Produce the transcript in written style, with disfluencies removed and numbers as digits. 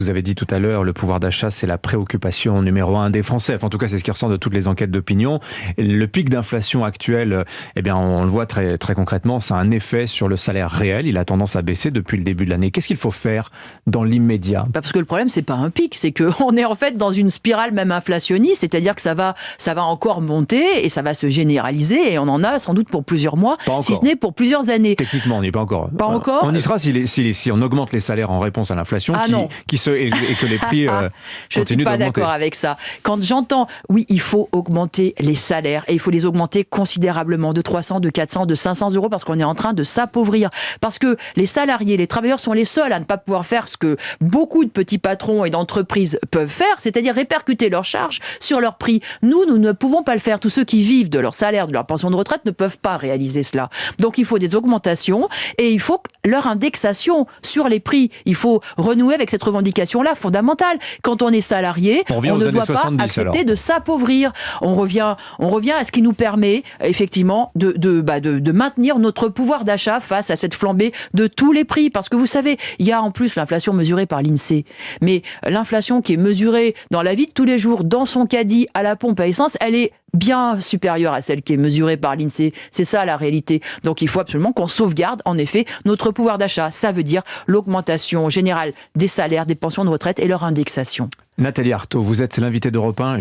Vous avez dit tout à l'heure, le pouvoir d'achat, c'est la préoccupation numéro 1 des Français. Enfin, en tout cas, c'est ce qui ressort de toutes les enquêtes d'opinion. Et le pic d'inflation actuel, eh bien, on le voit très, très concrètement, ça a un effet sur le salaire réel. Il a tendance à baisser depuis le début de l'année. Qu'est-ce qu'il faut faire dans l'immédiat ? Parce que le problème, c'est pas un pic, c'est qu'on est en fait dans une spirale même inflationniste, c'est-à-dire que ça va encore monter et ça va se généraliser et on en a sans doute pour plusieurs mois, si ce n'est pour plusieurs années. Techniquement, on n'y est pas encore. Pas encore. On y sera si on augmente les salaires en réponse à l'inflation et que les prix je ne suis pas d'accord avec ça. Quand j'entends, oui, il faut augmenter les salaires et il faut les augmenter considérablement, de 300, de 400, de 500 euros parce qu'on est en train de s'appauvrir. Parce que les salariés, les travailleurs sont les seuls à ne pas pouvoir faire ce que beaucoup de petits patrons et d'entreprises peuvent faire, c'est-à-dire répercuter leurs charges sur leurs prix. Nous ne pouvons pas le faire. Tous ceux qui vivent de leur salaire, de leur pension de retraite ne peuvent pas réaliser cela. Donc il faut des augmentations et il faut leur indexation sur les prix. Il faut renouer avec cette revendication-là fondamentale. Quand on est salarié, on ne doit pas accepter de s'appauvrir. On revient à ce qui nous permet effectivement de maintenir notre pouvoir d'achat face à cette flambée de tous les prix. Parce que vous savez, il y a en plus l'inflation mesurée par l'INSEE. Mais l'inflation qui est mesurée dans la vie de tous les jours, dans son caddie, à la pompe à essence, elle est bien supérieure à celle qui est mesurée par l'INSEE. C'est ça la réalité. Donc il faut absolument qu'on sauvegarde en effet notre pouvoir d'achat. Ça veut dire l'augmentation générale des salaires, des pensions de retraite et leur indexation. Nathalie Arthaud, vous êtes l'invitée d'Europe 1.